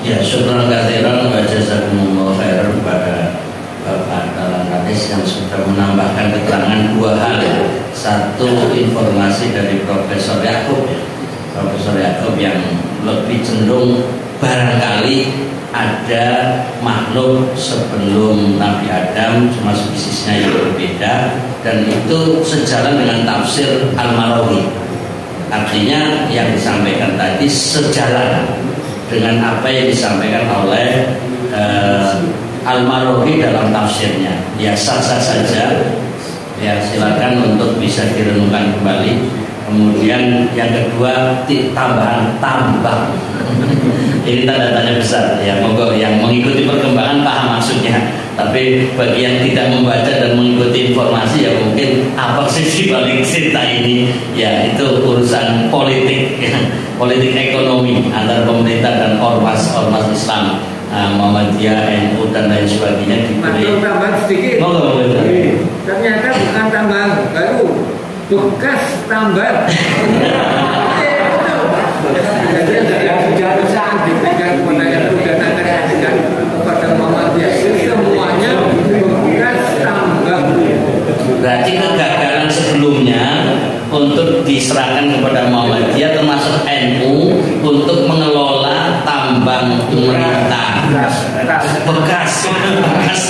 Ya, syukur katsiran wa jazakumullah khairan kepada Bapak Dalam Hadis yang sudah menambahkan keterangan dua hal. Satu, informasi dari Profesor Yakub yang lebih cenderung barangkali ada makhluk sebelum Nabi Adam, cuma spesiesnya yang berbeda, dan itu sejalan dengan tafsir Al-Marawi. Artinya yang disampaikan tadi sejalan dengan apa yang disampaikan oleh Al-Marawi dalam tafsirnya. Ya sah-sah saja. Ya silakan untuk bisa direnungkan kembali. Kemudian yang kedua, tambahan tambang. Ini tanda tanya besar. Ya monggo yang mengikuti perkembangan paham maksudnya. Tapi bagi yang tidak membaca dan mengikuti informasi, ya mungkin apa sih balik cerita ini? Ya itu urusan politik, politik ekonomi antara pemerintah dan ormas Islam, Muhammadiyah, NU dan lain sebagainya diberi. Tambahan sedikit. Ternyata bukan tambahan baru, bekas tambang. Berarti kegagalan sebelumnya untuk diserahkan kepada Muhammadiyah termasuk NU untuk mengelola tambang pemerintah bekas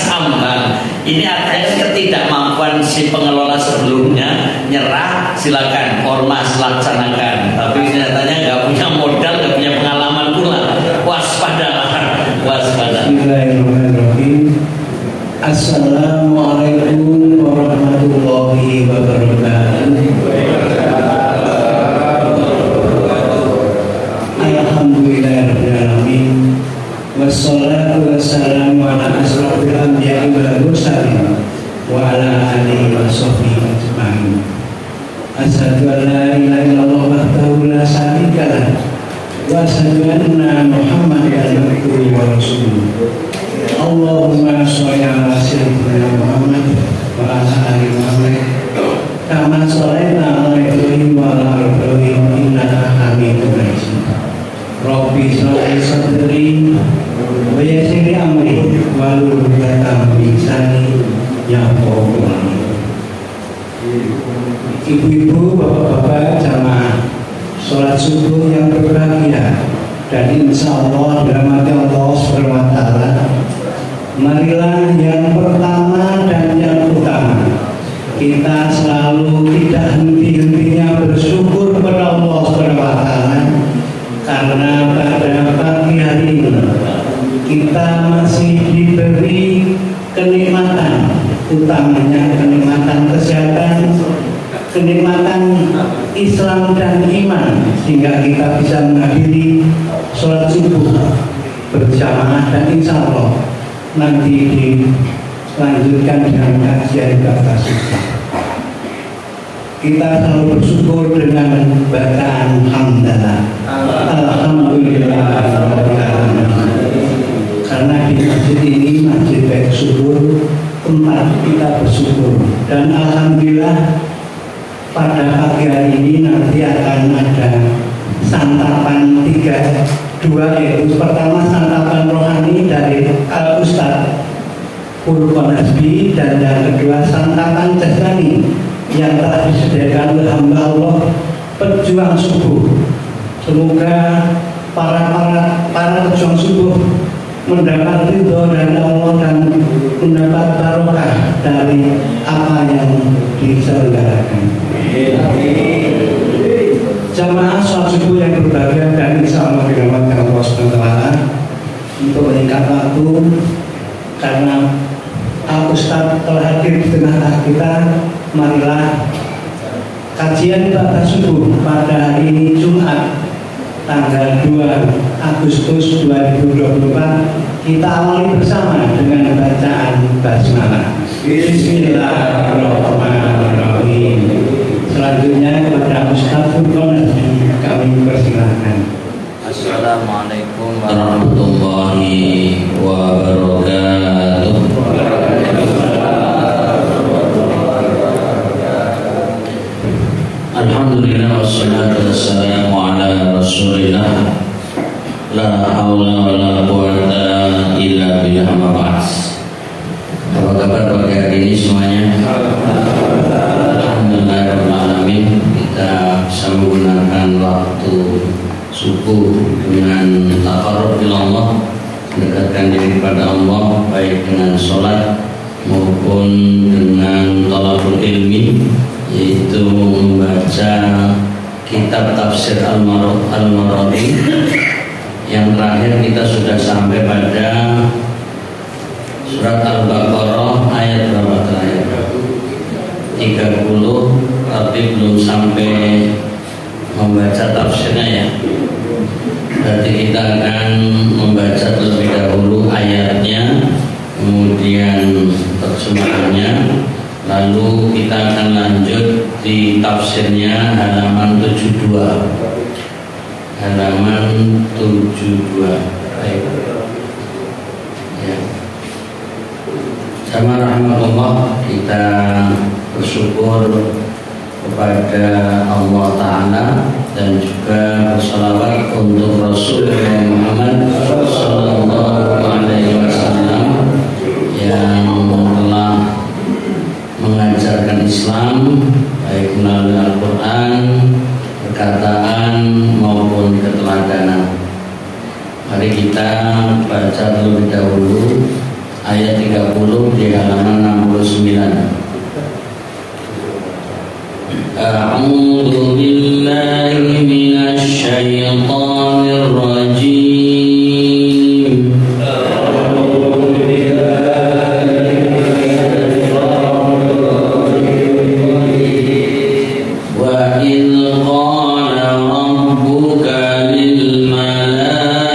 tambang. Ini artinya ketidakmampuan si pengelola sebelumnya. Nyerah, silakan ormas laksanakan. Tapi nyatanya nggak punya modal, nggak punya pengalaman pula. Waspada. Bismillahirrahmanirrahim. Assalamualaikum warahmatullahi wabarakatuh. Alhamdulillahirrahmanirrahim. Wassalatu wassalamu ala asrafil anbiya'i wal mursalin wa ala alihi wa sahbihi ajma'in. Asyhadu an la ilaha illallah wahdahu la syarika lah wa asyhadu anna Muhammadan abduhu wa rasuluh. Allahumma sholli ala sayyidina Muhammad wa ala ali Muhammad kama shallaita ala Ibrahim wa ala ali Ibrahim innaka Hamidum Majid. Rabbi sholli sadri wa yassir li amri wahlul 'uqdatam min lisani yafqahu qawli. Ibu-ibu, bapak-bapak jamaah sholat subuh yang berbahagia dan insya Allah dirahmati Allah Subhanahu wa Ta'ala. Marilah yang pertama dan yang utama, kita selalu tidak henti-hentinya bersyukur kepada Allah Subhanahu wa Ta'ala, karena pada pagi hari ini kita masih diberi kenikmatan, utamanya kenikmatan kesehatan, kenikmatan Islam dan iman, sehingga kita bisa menghadiri sholat subuh berjamaah dan insya Allah nanti dilanjutkan dengan kajian kata suci. Kita selalu bersyukur dengan bacaan hamdalah, alhamdulillah, karena di masjid ini masjid baik syukur, tempat kita bersyukur. Dan alhamdulillah pada pagi hari ini nanti akan ada santapan dua, yaitu pertama santapan rohani dari Al-Ustaz Furqan Hasbi, dan yang kedua santapan jasmani yang telah disediakan oleh hamba Allah pejuang subuh. Semoga para pejuang subuh mendapat ridho dari Allah dan mendapat barokah dari apa yang diselenggarakan. Jamaah sholat subuh yang berbahagia dan insya Allah dirahmati Allah Subhanahu wa Ta'ala, untuk meningkat waktu karena Al-Ustaz telah hadir di tengah kita, marilah kajian ibadah subuh pada hari ini Jumat tanggal 2 Agustus 2024 kita awali bersama dengan bacaan basmalah. Bismillahirrahmanirrahim. Selanjutnya kepada Ustaz Furqan kami persilahkan. Assalamualaikum warahmatullahi wabarakatuh. Alhamdulillah wassalatu wassalamu ala rasulillah. La haula wala quwata illa billah. Apa kabar pagi hari ini semuanya? Alhamdulillahirrahmanirrahim. Kita bisa menggunakan waktu subuh dengan taqarrub ila Allah, mendekatkan diri kepada Allah, baik dengan sholat maupun dengan thalabul ilmi, yaitu membaca kitab tafsir Al-Maradi. Yang terakhir kita sudah sampai pada surat Al-Baqarah ayat berapa terakhir? 30, tapi belum sampai membaca tafsirnya ya. Berarti kita akan membaca terlebih dahulu ayatnya, kemudian terjemahannya, lalu kita akan lanjut di tafsirnya halaman 72. Halaman 72. Baik. Ya. Sama rahmatullah, kita bersyukur kepada Allah Ta'ala dan juga bersalawat untuk Rasulullah Muhammad Sallallahu Alaihi Wasallam yang telah mengajarkan Islam baik melalui Al-Quran, perkataan maupun keteladanan. Mari kita baca terlebih dahulu ayat 30 di halaman 69. A'udzu billahi minasy syaithanir rajim. Wa idz qala rabbuka lil malaikah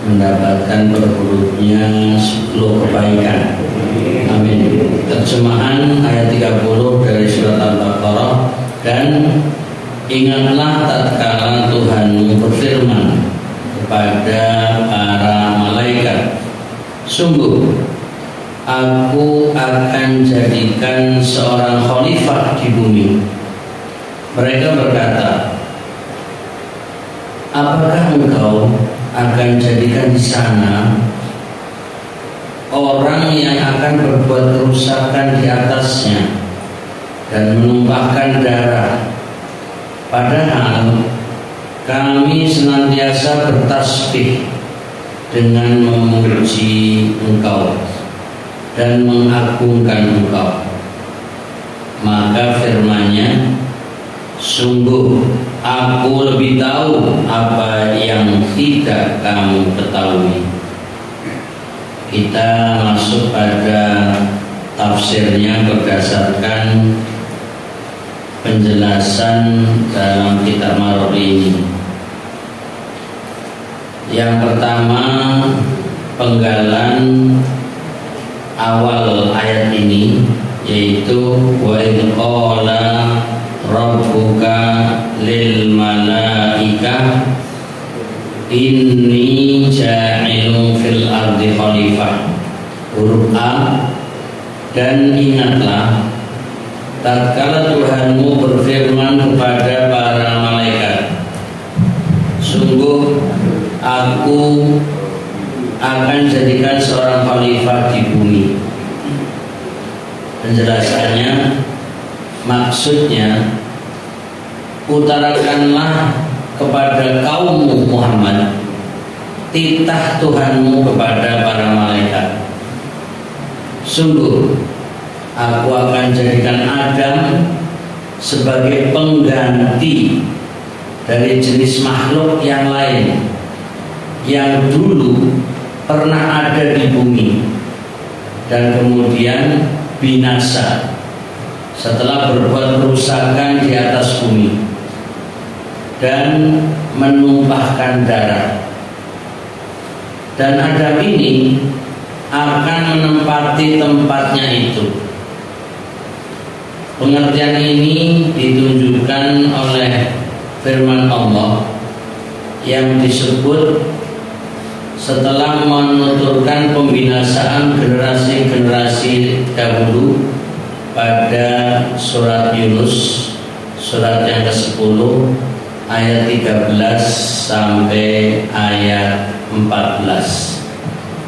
mendapatkan berhurufnya 10 kebaikan. Amin. Terjemahan ayat 30 dari surat Al-Baqarah. Dan ingatlah tatkala Tuhanmu berfirman kepada para malaikat, sungguh aku akan jadikan seorang khalifah di bumi. Mereka berkata, apakah engkau akan jadikan di sana orang yang akan berbuat kerusakan di atasnya dan menumpahkan darah, padahal kami senantiasa bertasbih dengan memuji engkau dan mengagungkan engkau. Maka firman-Nya, sungguh aku lebih tahu apa yang tidak kamu ketahui. Kita masuk pada tafsirnya berdasarkan penjelasan dalam kitab Maradi ini. Yang pertama, penggalan awal ayat ini, yaitu wa idz qala rabbuka lil malaikah inni ja'ilun fil ardi khalifah, huruf A. Dan ingatlah tatkala Tuhanmu berfirman kepada para malaikat, sungguh aku akan jadikan seorang khalifah di bumi. Penjelasannya, maksudnya utarakanlah kepada kaummu Muhammad titah Tuhanmu kepada para malaikat, sungguh aku akan jadikan Adam sebagai pengganti dari jenis makhluk yang lain yang dulu pernah ada di bumi dan kemudian binasa setelah berbuat kerusakan di atas bumi dan menumpahkan darah. Dan Adam ini akan menempati tempatnya itu. Pengertian ini ditunjukkan oleh firman Allah yang disebut setelah menuturkan pembinasaan generasi-generasi dahulu pada surat Yunus, surat yang ke-10 ayat 13 sampai ayat 14.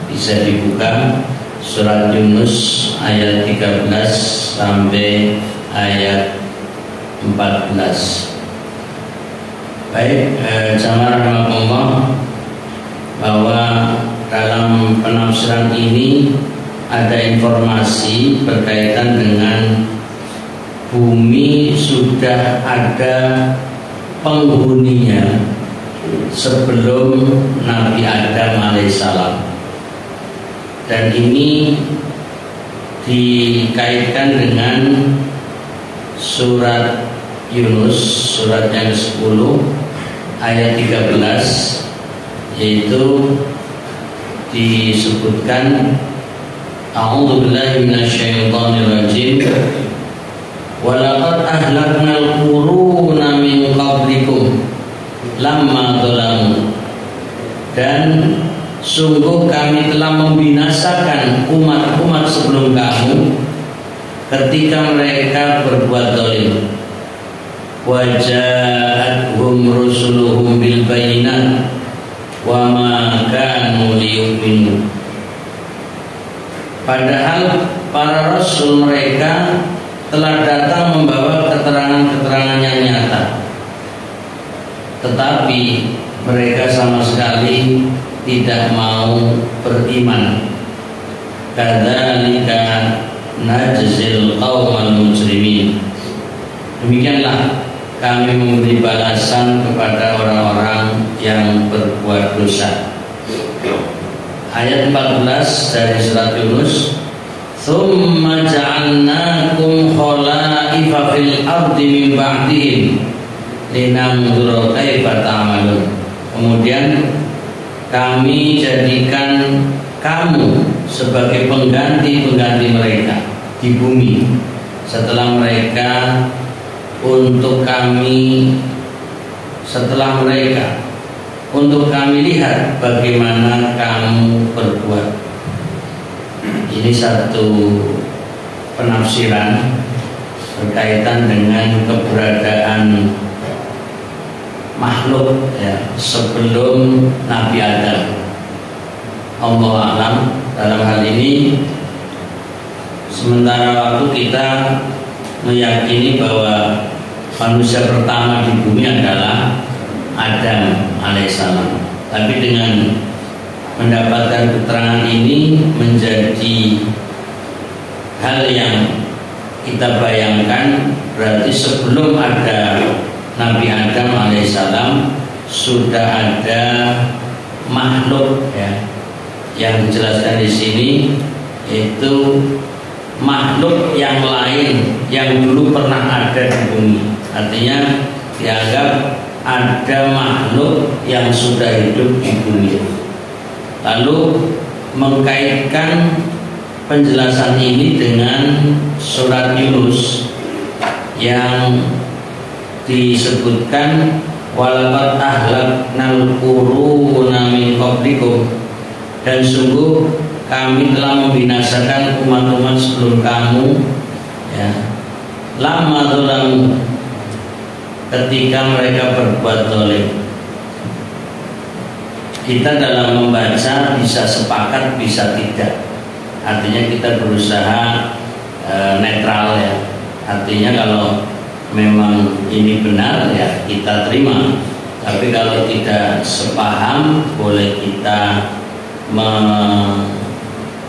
Bisa dibuka surat Yunus ayat 13 sampai ayat 14. Baik, jamaah rahmatullah, bahwa dalam penafsiran ini ada informasi berkaitan dengan bumi sudah ada penghuninya sebelum Nabi Adam alaihissalam, dan ini dikaitkan dengan surat Yunus, surat yang ke-10 ayat 13, yaitu disebutkan a'udzu billahi minasyaitonir rajim wa laqad ahlaknal quruna min qablikum lamma dzalamu, dan sungguh kami telah membinasakan umat-umat sebelum kamu ketika mereka berbuat zalim. Wa ja'atuhum rusuluhum bil bayyinat wa ma kanu liyu'minu. Padahal para rasul mereka telah datang membawa keterangan-keterangan yang nyata, tetapi mereka sama sekali tidak mau beriman. Kadzalika najzil qaumal mujrimin. Demikianlah kami memberi balasan kepada orang-orang yang berbuat dosa. Ayat 14 dari surat Yunus, "Tsumma ja'alnakum khala'ifa fil ardi min ba'dihim linanzura kaifa ta'malun." Kemudian kami jadikan kamu sebagai pengganti-pengganti mereka di bumi setelah mereka untuk kami lihat bagaimana kamu berbuat. Ini satu penafsiran berkaitan dengan keberadaan makhluk ya, sebelum Nabi Adam. Allah alam dalam hal ini. Sementara waktu kita meyakini bahwa manusia pertama di bumi adalah Adam alaihissalam, tapi dengan mendapatkan keterangan ini menjadi hal yang kita bayangkan, berarti sebelum ada Nabi Adam alaihissalam sudah ada makhluk ya, yang dijelaskan di sini yaitu makhluk yang lain yang dulu pernah ada di bumi. Artinya dianggap ada makhluk yang sudah hidup di bumi. Lalu mengkaitkan penjelasan ini dengan surat Yunus yang disebutkan walaqad ahlaknal quruna min qablikum, dan sungguh kami telah membinasakan umat-umat sebelum kamu, ya, lama dalam ketika mereka berbuat zalim. Kita dalam membaca bisa sepakat, bisa tidak. Artinya kita berusaha netral, ya. Artinya kalau memang ini benar, ya kita terima. Tapi kalau tidak sepaham, boleh kita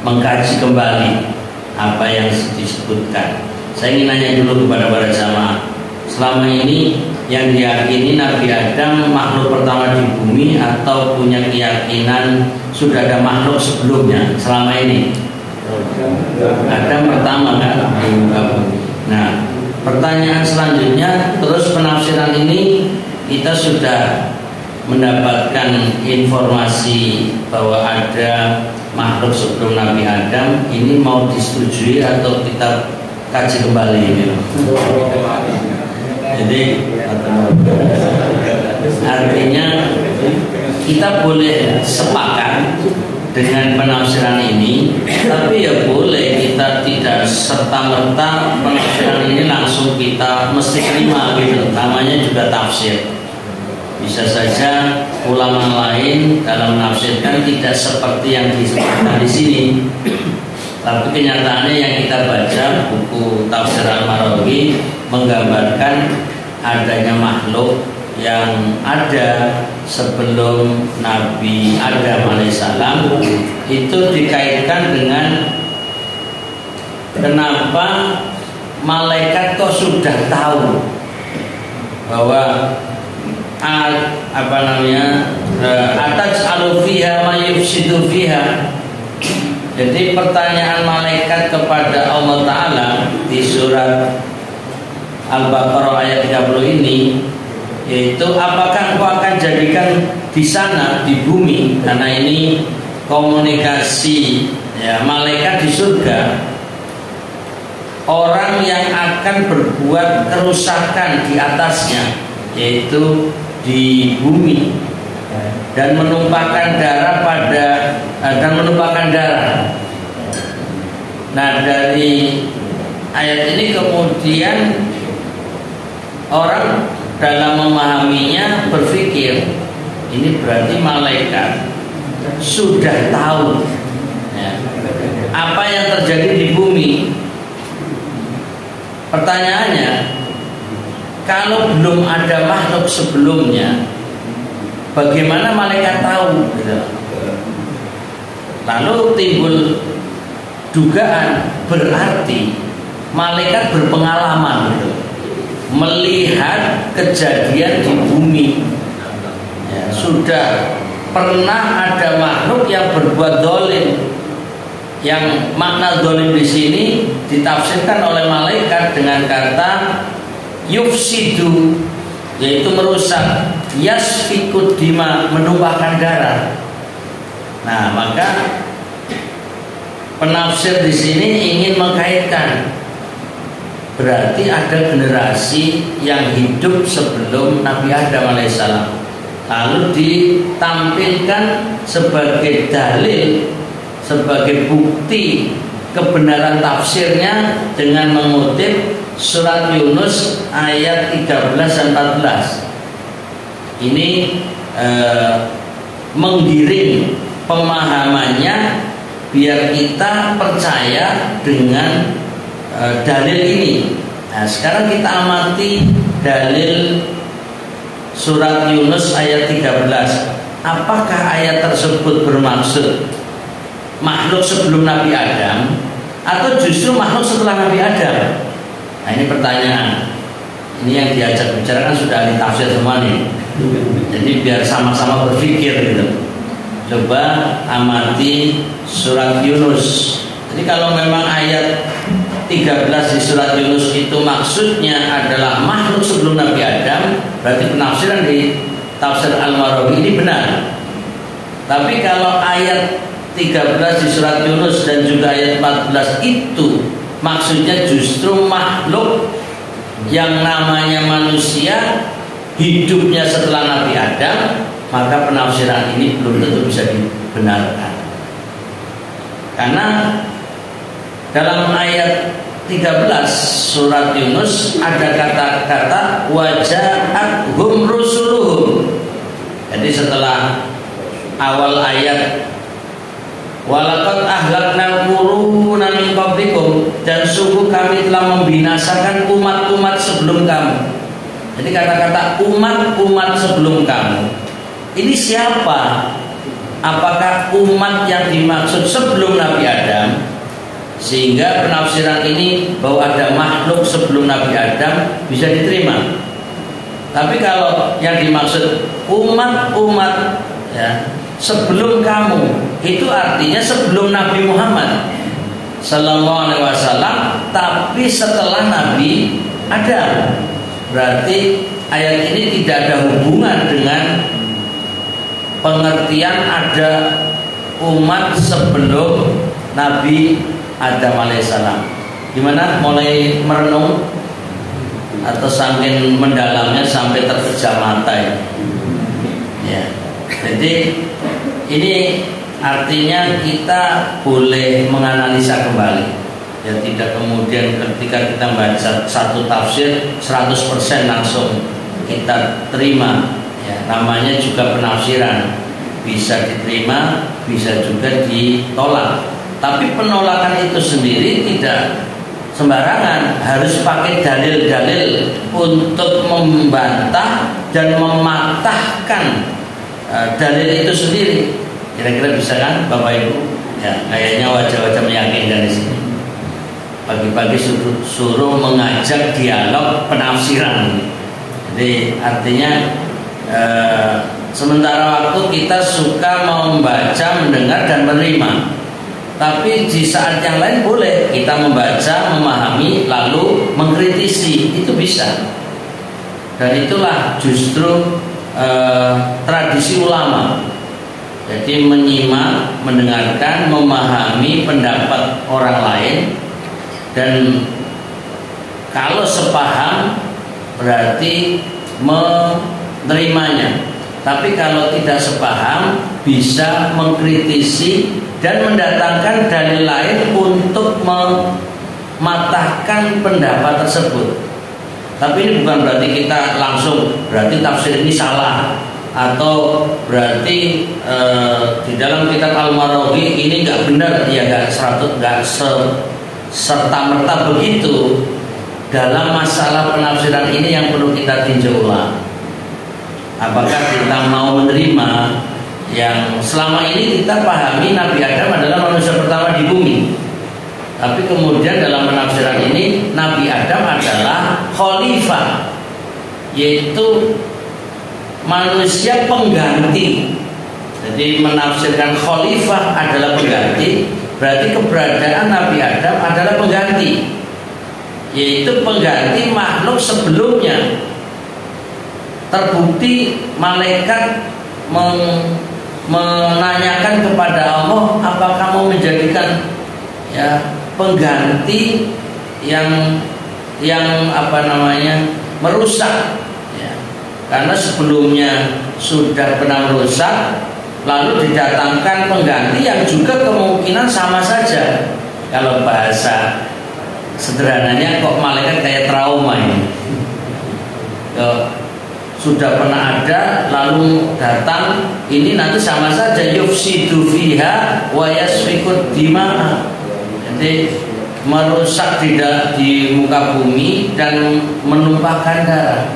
mengkaji kembali apa yang disebutkan. Saya ingin nanya dulu kepada para jamaah, selama ini yang diyakini Nabi Adam makhluk pertama di bumi, atau punya keyakinan sudah ada makhluk sebelumnya selama ini? Adam pertama kan di muka bumi. Nah, pertanyaan selanjutnya, terus penafsiran ini kita sudah mendapatkan informasi bahwa ada makhluk sebelum Nabi Adam, ini mau disetujui atau kita kaji kembali ini? Jadi artinya kita boleh sepakat dengan penafsiran ini, tapi ya boleh kita tidak serta-merta penafsiran ini langsung kita mesti terima gitu. Namanya juga tafsir. Bisa saja ulama lain dalam menafsirkan tidak seperti yang disebutkan di sini. Tapi kenyataannya yang kita baca buku Tafsir Al-Marawi menggambarkan adanya makhluk yang ada sebelum Nabi Adam alaihissalam. Itu dikaitkan dengan kenapa malaikat kok sudah tahu bahwa atas alufiha mayufsidu fiha. Jadi pertanyaan malaikat kepada Allah Ta'ala di surat Al-Baqarah ayat 30 ini, yaitu apakah engkau akan jadikan di sana, di bumi, karena ini komunikasi, ya, malaikat di surga, orang yang akan berbuat kerusakan di atasnya, yaitu di bumi, dan menumpahkan darah Nah, dari ayat ini kemudian orang dalam memahaminya berpikir, ini berarti malaikat sudah tahu, ya, apa yang terjadi di bumi. Pertanyaannya, kalau belum ada makhluk sebelumnya, bagaimana malaikat tahu? Lalu timbul dugaan, berarti malaikat berpengalaman melihat kejadian di bumi, ya, sudah pernah ada makhluk yang berbuat zalim. Yang makna zalim di sini ditafsirkan oleh malaikat dengan kata yufsidu, yaitu merusak, yasfikud dima, menumpahkan darah. Nah, maka penafsir di sini ingin mengkaitkan, berarti ada generasi yang hidup sebelum Nabi Adam alaihissalam, lalu ditampilkan sebagai dalil, sebagai bukti kebenaran tafsirnya dengan mengutip surat Yunus ayat 13 dan 14. Ini menggiring pemahamannya biar kita percaya dengan dalil ini. Nah, sekarang kita amati dalil surat Yunus ayat 13. Apakah ayat tersebut bermaksud makhluk sebelum Nabi Adam atau justru makhluk setelah Nabi Adam? Nah, ini pertanyaan. Ini yang diajak bicara kan sudah ahli tafsir semua nih. Jadi biar sama-sama berpikir gitu. Coba amati surat Yunus. Jadi kalau memang ayat 13 di surat Yunus itu maksudnya adalah makhluk sebelum Nabi Adam, berarti penafsiran di tafsir Al-Marawi ini benar. Tapi kalau ayat 13 di surat Yunus dan juga ayat 14 itu maksudnya justru makhluk yang namanya manusia hidupnya setelah Nabi Adam, maka penafsiran ini belum tentu bisa dibenarkan. Karena dalam ayat 13 surat Yunus ada kata-kata waja'athum rusuluhum. Jadi setelah awal ayat walaqad ahlakna quruna min qablikum, dan sungguh kami telah membinasakan umat-umat sebelum kamu. Jadi kata-kata umat-umat sebelum kamu ini siapa? Apakah umat yang dimaksud sebelum Nabi Adam? Sehingga penafsiran ini bahwa ada makhluk sebelum Nabi Adam bisa diterima. Tapi kalau yang dimaksud umat-umat ya, sebelum kamu, itu artinya sebelum Nabi Muhammad Sallallahu Alaihi Wasallam, tapi setelah Nabi Adam. Berarti ayat ini tidak ada hubungan dengan pengertian ada umat sebelum Nabi Adam alaihissalam. Gimana? Mulai merenung atau saking mendalamnya sampai terpejam mata ya. Jadi ini artinya kita boleh menganalisa kembali ya, tidak kemudian ketika kita baca satu tafsir 100% langsung kita terima ya. Namanya juga penafsiran, bisa diterima bisa juga ditolak. Tapi penolakan itu sendiri tidak sembarangan, harus pakai dalil-dalil untuk membantah dan mematahkan dalil itu sendiri. Kira-kira bisa kan Bapak Ibu? Ya, kayaknya wajah-wajah meyakinkan di sini. Pagi-pagi suruh mengajak dialog penafsiran. Jadi artinya sementara waktu kita suka membaca, mendengar dan menerima. Tapi di saat yang lain boleh kita membaca, memahami, lalu mengkritisi, itu bisa. Dan itulah justru tradisi ulama. Jadi menyimak, mendengarkan, memahami pendapat orang lain, dan kalau sepaham berarti menerimanya. Tapi kalau tidak sepaham bisa mengkritisi dan mendatangkan dalil lain untuk mematahkan pendapat tersebut. Tapi ini bukan berarti kita langsung berarti tafsir ini salah, atau berarti di dalam kitab Al-Maraghi ini nggak benar. Ya nggak serta merta begitu. Dalam masalah penafsiran ini yang perlu kita tinjau ulang. Apakah kita mau menerima yang selama ini kita pahami Nabi Adam adalah manusia pertama di bumi, tapi kemudian dalam penafsiran ini Nabi Adam adalah khalifah, yaitu manusia pengganti. Jadi menafsirkan khalifah adalah pengganti, berarti keberadaan Nabi Adam adalah pengganti, yaitu pengganti makhluk sebelumnya. Terbukti malaikat menanyakan kepada Allah, apa kamu menjadikan ya pengganti yang merusak ya. Karena sebelumnya sudah pernah merusak, lalu didatangkan pengganti yang juga kemungkinan sama saja. Kalau bahasa sederhananya kok malaikat kayak trauma ini. Sudah pernah ada lalu datang, ini nanti sama saja yufsidu fiha wa yasfikud dima'a. Jadi merusak di muka bumi dan menumpahkan darah.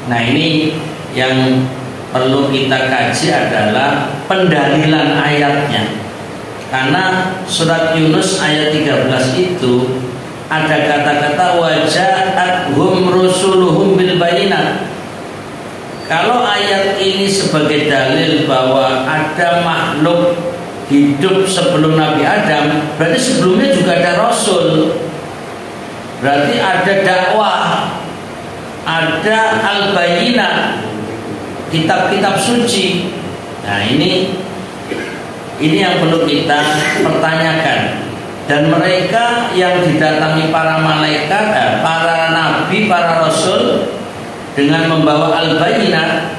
Nah ini yang perlu kita kaji adalah pendalilan ayatnya. Karena surat Yunus ayat 13 itu ada kata-kata waja'athum rusuluhum bil bayinat. Kalau ayat ini sebagai dalil bahwa ada makhluk hidup sebelum Nabi Adam, berarti sebelumnya juga ada Rasul. Berarti ada dakwah, ada al-bayinat, kitab-kitab suci. Nah ini yang perlu kita pertanyakan. Dan mereka yang didatangi para malaikat, para nabi, para rasul, dengan membawa al-bayyinah,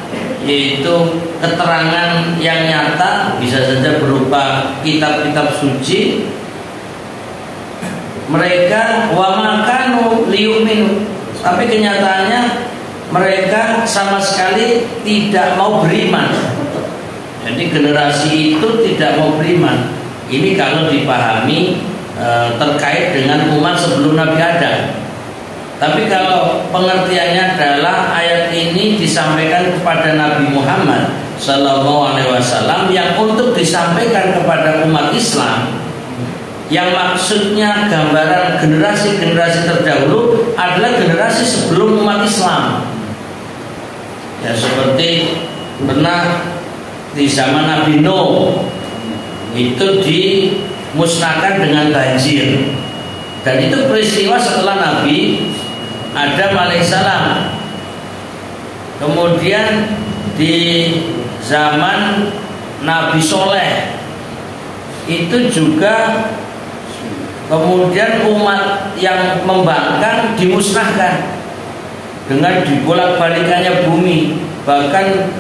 yaitu keterangan yang nyata, bisa saja berupa kitab-kitab suci. Mereka wa makanu liyu'minu, tapi kenyataannya mereka sama sekali tidak mau beriman. Jadi generasi itu tidak mau beriman. Ini kalau dipahami terkait dengan umat sebelum Nabi Adam. Tapi kalau pengertiannya adalah ayat ini disampaikan kepada Nabi Muhammad Sallallahu Alaihi Wasallam yang untuk disampaikan kepada umat Islam, yang maksudnya gambaran generasi-generasi terdahulu adalah generasi sebelum umat Islam. Ya, seperti pernah di zaman Nabi Nuh itu dimusnahkan dengan banjir, dan itu peristiwa setelah Nabi Adam alaihissalam. Kemudian di zaman Nabi Soleh itu juga kemudian umat yang membangkang dimusnahkan dengan dibolak-balikannya bumi, bahkan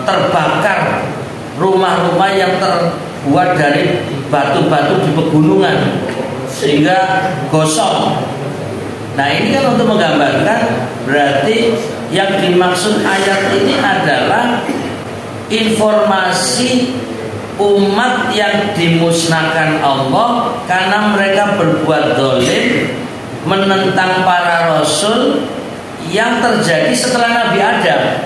terbakar rumah-rumah yang terbuat dari batu-batu di pegunungan sehingga gosong. Nah, ini kan untuk menggambarkan, berarti yang dimaksud ayat ini adalah informasi umat yang dimusnahkan Allah karena mereka berbuat zalim, menentang para rasul yang terjadi setelah Nabi Adam.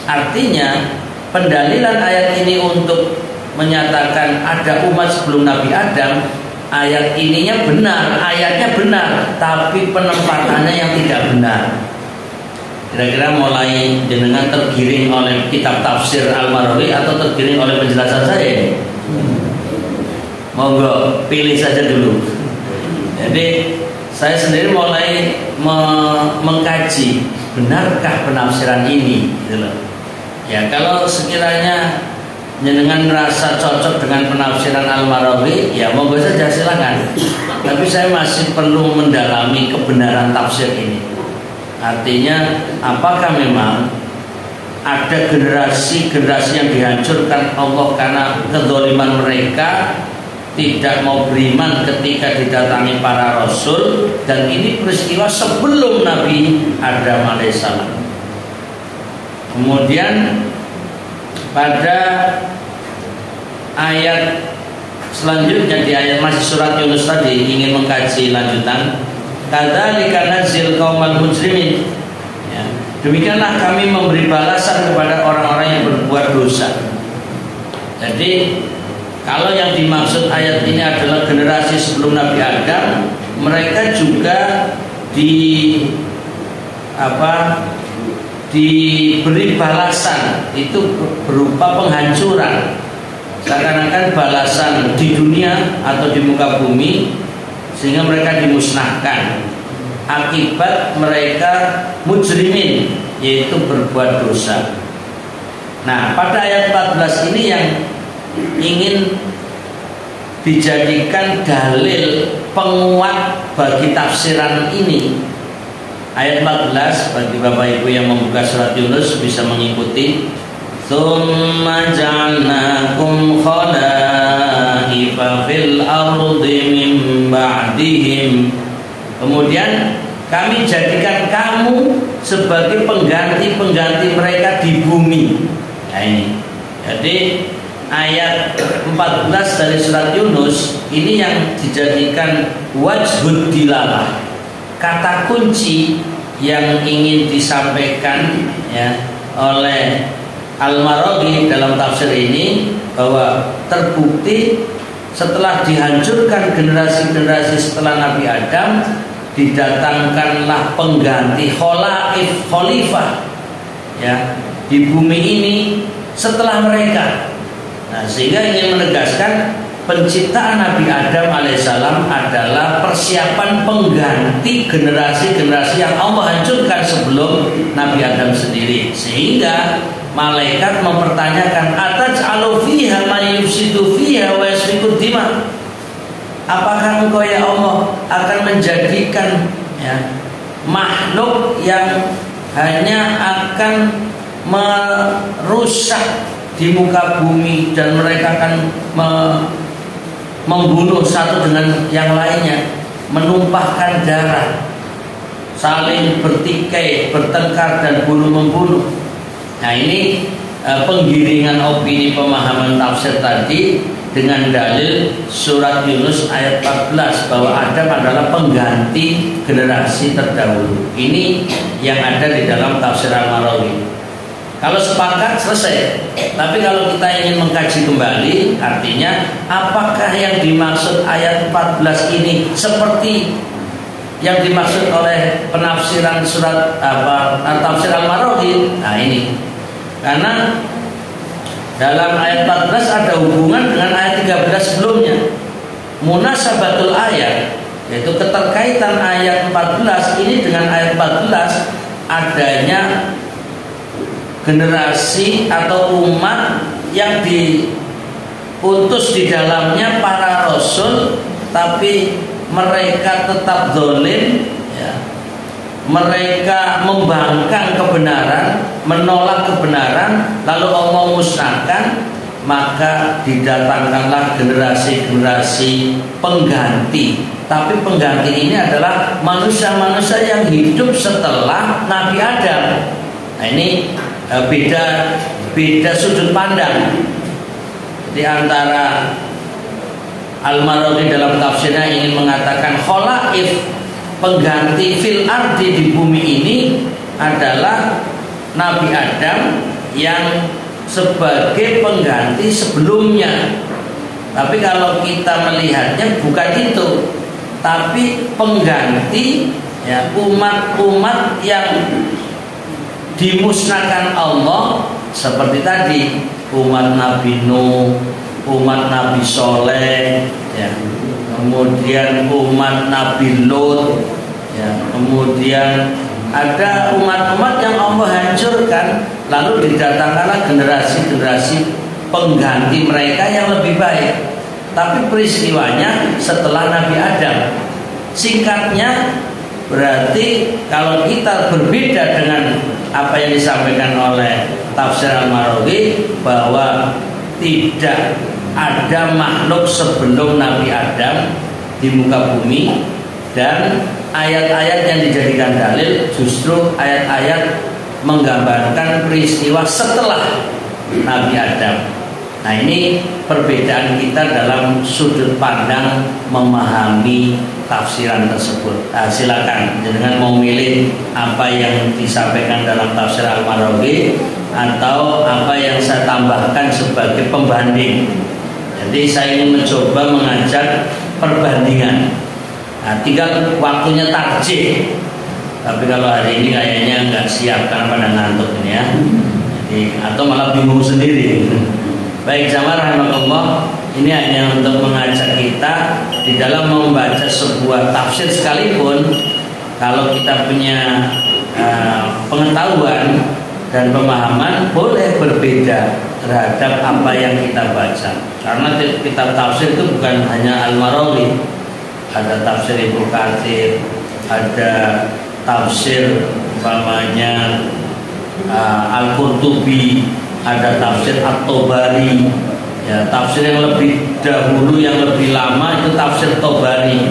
Artinya pendalilan ayat ini untuk menyatakan ada umat sebelum Nabi Adam, ayat ininya benar, ayatnya benar, tapi penempatannya yang tidak benar. Kira-kira mulai jenengan tergiring oleh kitab tafsir Al-Marawi atau tergiring oleh penjelasan saya? Monggo pilih saja dulu. Jadi saya sendiri mulai mengkaji, benarkah penafsiran ini? Gitu loh. Ya, kalau sekiranya jenengan merasa cocok dengan penafsiran Al-Marawi, ya monggo saja, silakan. Tapi saya masih perlu mendalami kebenaran tafsir ini. Artinya, apakah memang ada generasi-generasi yang dihancurkan Allah karena kezaliman mereka, tidak mau beriman ketika didatangi para rasul, dan ini peristiwa sebelum Nabi Adam alaihissalam. Kemudian pada ayat selanjutnya, di ayat masih surat Yunus tadi, ingin mengkaji lanjutan, kadzalika nadzil qaumal mujrimin, ya, demikianlah kami memberi balasan kepada orang-orang yang berbuat dosa. Jadi kalau yang dimaksud ayat ini adalah generasi sebelum Nabi Adam, mereka juga diberi balasan itu berupa penghancuran, seakan-akan balasan di dunia atau di muka bumi, sehingga mereka dimusnahkan akibat mereka mujrimin, yaitu berbuat dosa. Nah, pada ayat 14 ini yang ingin dijadikan dalil penguat bagi tafsiran ini. Ayat 14, bagi Bapak Ibu yang membuka surat Yunus bisa mengikuti. Tsumma ja'alnakum khalaifa fil ardi min ba'dihim. Kemudian kami jadikan kamu sebagai pengganti-pengganti mereka di bumi. Nah ini. Jadi ayat 14 dari surat Yunus ini yang dijadikan wajhud dilalah, kata kunci yang ingin disampaikan ya oleh Al-Marawi dalam tafsir ini, bahwa terbukti setelah dihancurkan generasi-generasi setelah Nabi Adam, didatangkanlah pengganti khalifah ya di bumi ini setelah mereka. Nah, sehingga ingin menegaskan penciptaan Nabi Adam alaihissalam adalah persiapan pengganti generasi-generasi yang Allah hancurkan sebelum Nabi Adam sendiri. Sehingga malaikat mempertanyakan, ataj'alu fiha man yufsidu fiha wa yasfiku dima. Apakah engkau ya Allah akan menjadikan ya makhluk yang hanya akan merusak di muka bumi, dan mereka akan membunuh satu dengan yang lainnya, menumpahkan darah, saling bertikai, bertengkar, dan bunuh-membunuh. Nah, ini penggiringan opini pemahaman tafsir tadi dengan dalil surat Yunus ayat 14 bahwa Adam adalah pengganti generasi terdahulu. Ini yang ada di dalam tafsir Al-Marawi. Kalau sepakat selesai. Tapi kalau kita ingin mengkaji kembali, artinya apakah yang dimaksud ayat 14 ini seperti yang dimaksud oleh penafsiran surat tafsir Al-Marawi? Nah, ini. Karena dalam ayat 14 ada hubungan dengan ayat 13 sebelumnya. Munasabatul ayat, yaitu keterkaitan ayat 14 ini dengan ayat 14, adanya generasi atau umat yang diutus di dalamnya para rasul, tapi mereka tetap zalim, ya. Mereka membangkang kebenaran, menolak kebenaran, lalu Allah musnahkan, maka didatangkanlah generasi-generasi pengganti. Tapi pengganti ini adalah manusia-manusia yang hidup setelah Nabi Adam. Nah, ini beda sudut pandang di antara Al-Marawi dalam tafsirnya ingin mengatakan khalaif, pengganti fil ardi di bumi ini adalah Nabi Adam yang sebagai pengganti sebelumnya. Tapi kalau kita melihatnya bukan itu, tapi pengganti, ya, umat-umat yang dimusnahkan Allah, seperti tadi umat Nabi Nuh, umat Nabi Soleh, ya, kemudian umat Nabi Lut, ya, kemudian ada umat-umat yang Allah hancurkan, lalu didatangkanlah generasi-generasi pengganti mereka yang lebih baik. Tapi peristiwanya setelah Nabi Adam. Singkatnya, berarti kalau kita berbeda dengan apa yang disampaikan oleh tafsir Al-Marawi, bahwa tidak ada makhluk sebelum Nabi Adam di muka bumi, dan ayat-ayat yang dijadikan dalil justru ayat-ayat menggambarkan peristiwa setelah Nabi Adam. Nah, ini perbedaan kita dalam sudut pandang memahami tafsiran tersebut. Nah, silakan dengan memilih apa yang disampaikan dalam tafsir Al-Marawi atau apa yang saya tambahkan sebagai pembanding. Jadi saya ingin mencoba mengajak perbandingan. Nah, tinggal waktunya tarjih. Tapi kalau hari ini kayaknya nggak siap karena pada ngantuk ini, ya. Jadi, atau malah bingung sendiri. Baik, jamaah rahimakumullah, ini hanya untuk mengajak kita di dalam membaca sebuah tafsir sekalipun, kalau kita punya pengetahuan dan pemahaman, boleh berbeda terhadap apa yang kita baca. Karena kitab tafsir itu bukan hanya Al-Marawi, ada tafsir Ibnu Katsir, ada tafsir umpamanya Al-Qurtubi, ada tafsir At-Tabari, ya, tafsir yang lebih dahulu, yang lebih lama itu tafsir Tabari.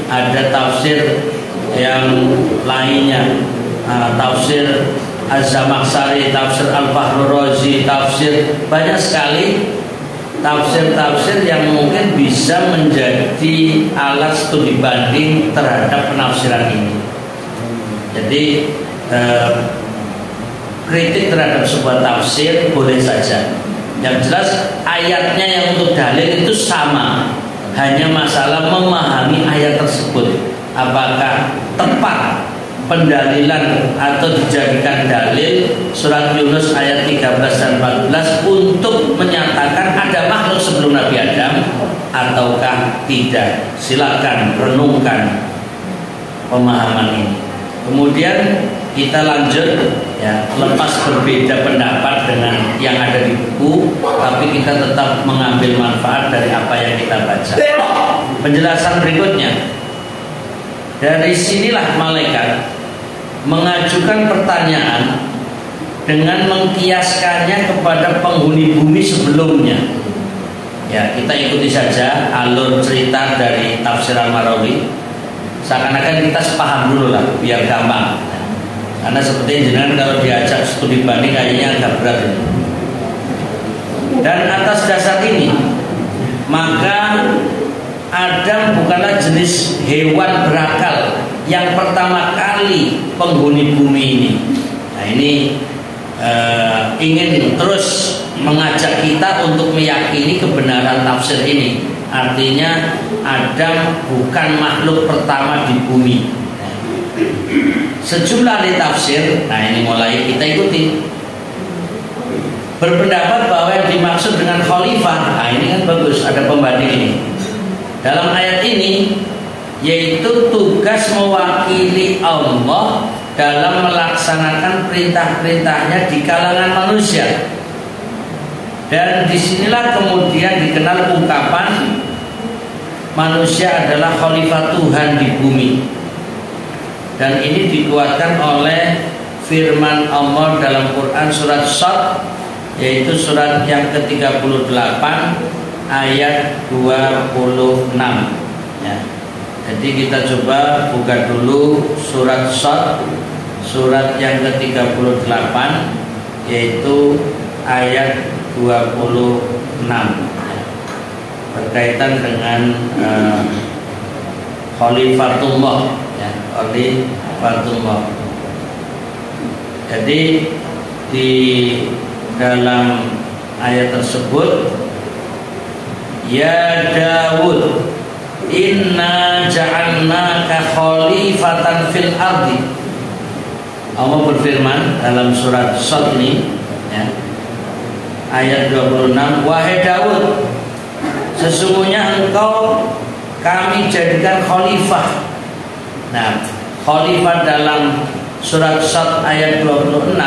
Ada tafsir yang lainnya, tafsir Az-Zamakhsyari, tafsir Al-Fahrur Razi, tafsir, banyak sekali tafsir-tafsir yang mungkin bisa menjadi alat studi banding terhadap penafsiran ini. Jadi kritik terhadap sebuah tafsir boleh saja. Yang jelas ayatnya yang untuk dalil itu sama, hanya masalah memahami ayat tersebut, apakah tepat pendalilan atau dijadikan dalil surat Yunus ayat 13 dan 14 untuk menyatakan ada makhluk sebelum Nabi Adam ataukah tidak. Silakan renungkan pemahaman ini. Kemudian kita lanjut, ya, lepas berbeda pendapat dengan yang ada di buku, tapi kita tetap mengambil manfaat dari apa yang kita baca. Penjelasan berikutnya, dari sinilah malaikat mengajukan pertanyaan dengan mengkiaskannya kepada penghuni bumi sebelumnya. Ya, kita ikuti saja alur cerita dari Tafsir Al-Marawi. Seakan-akan kita sepaham dulu lah, biar gampang. Karena seperti jenengan kalau diajak studi banding kayaknya agak berat ini. Dan atas dasar ini, maka Adam bukanlah jenis hewan berakal yang pertama kali penghuni bumi ini. Nah, ini ingin terus mengajak kita untuk meyakini kebenaran tafsir ini. Artinya Adam bukan makhluk pertama di bumi. Sejumlah ahli tafsir, nah ini mulai kita ikuti, berpendapat bahwa yang dimaksud dengan khalifah, nah ini kan bagus, ada pembanding ini. Dalam ayat ini yaitu tugas mewakili Allah dalam melaksanakan perintah-perintahnya di kalangan manusia. Dan disinilah kemudian dikenal ungkapan manusia adalah khalifah Tuhan di bumi. Dan ini dikuatkan oleh firman Allah dalam Quran surat Shad, yaitu surat yang ke-38 ayat 26 ya. Jadi kita coba buka dulu surat Shad, surat yang ke-38, yaitu ayat 26 berkaitan dengan Khalifatullah ya, Khalifatullah. Jadi di dalam ayat tersebut, ya Daud, inna ja'alnaka khalifatan fil ardi. Allah berfirman dalam surat Shad ini ya, ayat 26, wahai Daud, sesungguhnya engkau kami jadikan khalifah. Nah, khalifah dalam surat Shad ayat 26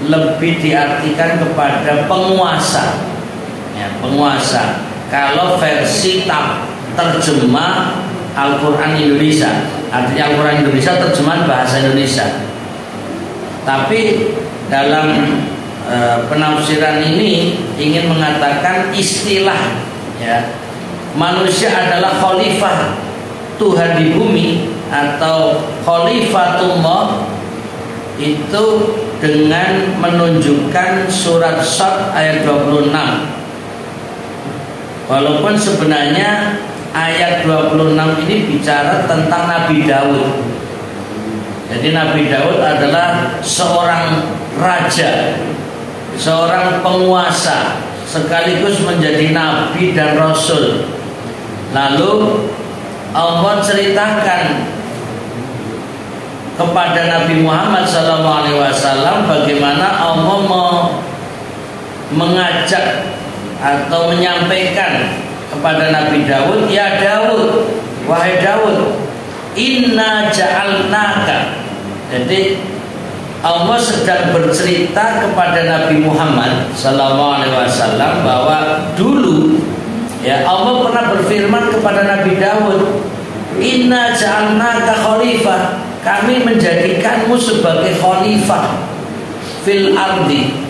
lebih diartikan kepada penguasa ya, penguasa. Kalau versi terjemah Al-Quran Indonesia, artinya Al-Quran Indonesia terjemahan bahasa Indonesia. Tapi dalam penafsiran ini ingin mengatakan istilah ya, manusia adalah khalifah Tuhan di bumi atau khalifatullah itu dengan menunjukkan surat Shad ayat 26. Walaupun sebenarnya ayat 26 ini bicara tentang Nabi Daud. Jadi Nabi Daud adalah seorang raja, seorang penguasa, sekaligus menjadi nabi dan rasul. Lalu Allah ceritakan kepada Nabi Muhammad SAW bagaimana Allah mengajak atau menyampaikan kepada Nabi Daud, ya Daud, wahai Daud, inna ja'alnaka. Jadi Allah sedang bercerita kepada Nabi Muhammad SAW bahwa dulu ya Allah pernah berfirman kepada Nabi Daud, inna ja'alnaka khalifah, kami menjadikanmu sebagai khalifah fil ardi.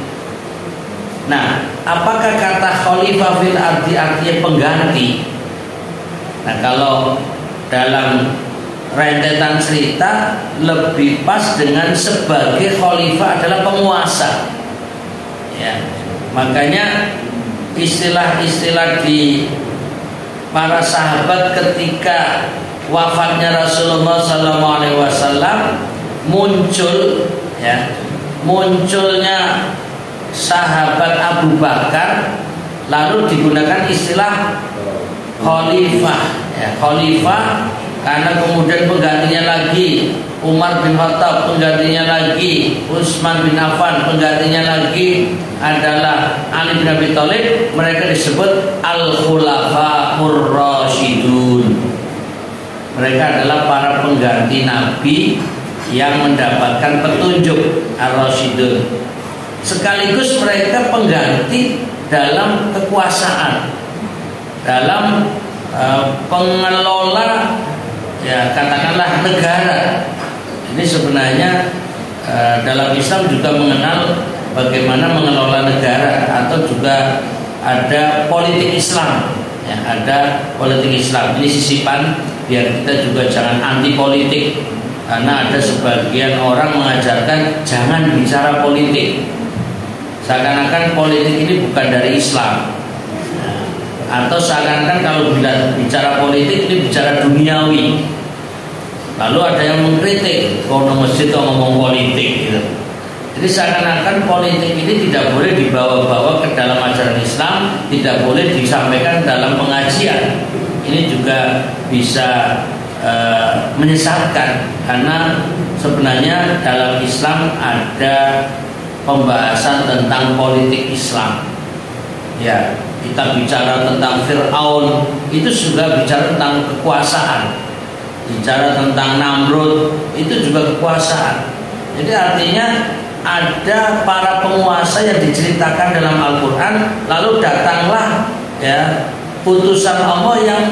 Nah, apakah kata khalifah fil ardi artinya pengganti? Nah, kalau dalam rentetan cerita lebih pas dengan sebagai khalifah adalah penguasa. Ya, makanya istilah-istilah di para sahabat ketika wafatnya Rasulullah SAW muncul, ya, munculnya sahabat Abu Bakar, lalu digunakan istilah khalifah, ya, khalifah karena kemudian penggantinya lagi Umar bin Khattab, penggantinya lagi Utsman bin Affan, penggantinya lagi adalah Ali bin Abi Thalib. Mereka disebut al-khulafaur rasyidun. Mereka adalah para pengganti Nabi yang mendapatkan petunjuk, ar-rasyidun. Sekaligus mereka pengganti dalam kekuasaan, dalam pengelola, ya katakanlah negara. Ini sebenarnya dalam Islam juga mengenal bagaimana mengelola negara, atau juga ada politik Islam, ya, ada politik Islam. Ini sisipan biar kita juga jangan anti politik, karena ada sebagian orang mengajarkan jangan bicara politik, seakan-akan politik ini bukan dari Islam, atau seakan-akan kalau bicara politik ini bicara duniawi. Lalu ada yang mengkritik, kalau masjid itu ngomong politik gitu. Jadi seakan-akan politik ini tidak boleh dibawa-bawa ke dalam ajaran Islam, tidak boleh disampaikan dalam pengajian. Ini juga bisa menyesatkan, karena sebenarnya dalam Islam ada pembahasan tentang politik Islam. Ya, kita bicara tentang Fir'aun, itu juga bicara tentang kekuasaan. Bicara tentang Namrud, itu juga kekuasaan. Jadi artinya ada para penguasa yang diceritakan dalam Al-Quran, lalu datanglah ya putusan Allah yang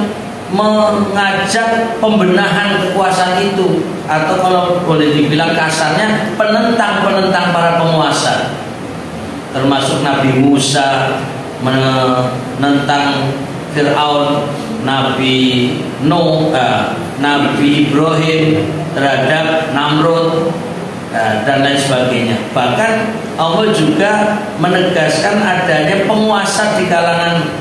mengajak pembenahan kekuasaan itu, atau kalau boleh dibilang kasarnya penentang para penguasa, termasuk Nabi Musa menentang Fir'aun, Nabi Nuh, Nabi Ibrahim terhadap Namrud, dan lain sebagainya. Bahkan Allah juga menegaskan adanya penguasa di kalangan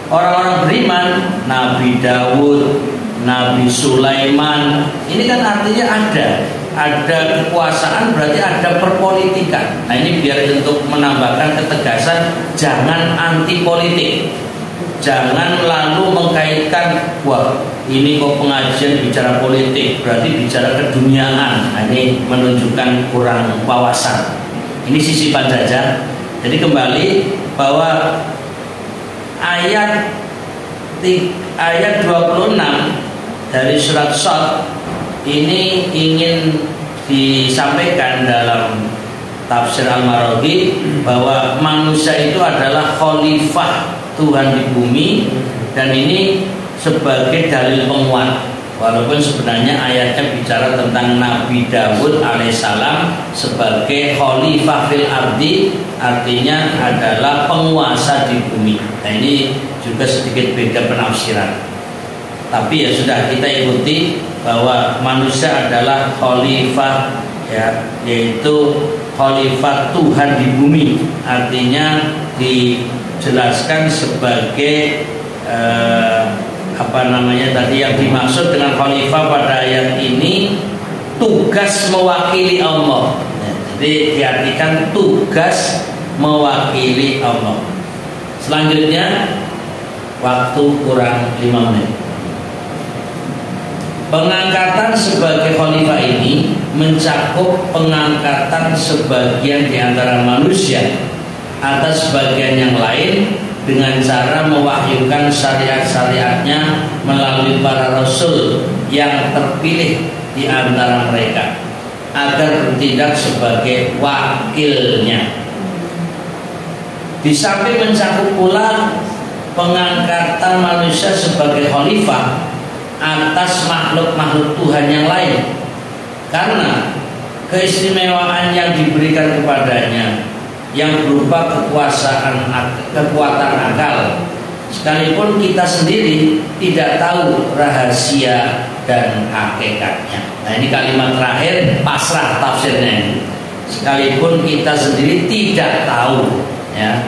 orang-orang beriman, Nabi Dawud, Nabi Sulaiman. Ini kan artinya ada kekuasaan, berarti ada perpolitikan. Nah, ini biar untuk menambahkan ketegasan, jangan anti politik. Jangan lalu mengkaitkan, wah ini kok pengajian bicara politik, berarti bicara keduniaan. Nah, ini menunjukkan kurang wawasan. Ini sisipan saja. Jadi kembali bahwa ayat 26 dari surat Shad ini ingin disampaikan dalam tafsir Al-Maraghi bahwa manusia itu adalah khalifah Tuhan di bumi, dan ini sebagai dalil penguat. Walaupun sebenarnya ayatnya bicara tentang Nabi Dawud alaihissalam sebagai khalifah fil ardi, artinya adalah penguasa di bumi. Nah, ini juga sedikit beda penafsiran. Tapi ya sudah, kita ikuti bahwa manusia adalah khalifah, ya, yaitu khalifah Tuhan di bumi. Artinya dijelaskan sebagai tadi yang dimaksud dengan khalifah pada ayat ini tugas mewakili Allah. Jadi diartikan tugas mewakili Allah. Selanjutnya waktu kurang 5 menit. Pengangkatan sebagai khalifah ini mencakup pengangkatan sebagian di antara manusia atas sebagian yang lain dengan cara mewahyukan syariat-syariatnya melalui para rasul yang terpilih di antara mereka agar bertindak sebagai wakilnya. Di samping mencakup pula pengangkatan manusia sebagai khalifah atas makhluk-makhluk Tuhan yang lain, karena keistimewaan yang diberikan kepadanya yang berupa kekuatan akal, sekalipun kita sendiri tidak tahu rahasia dan hakikatnya. Nah, ini kalimat terakhir pasrah tafsirnya ini. Sekalipun kita sendiri tidak tahu, ya,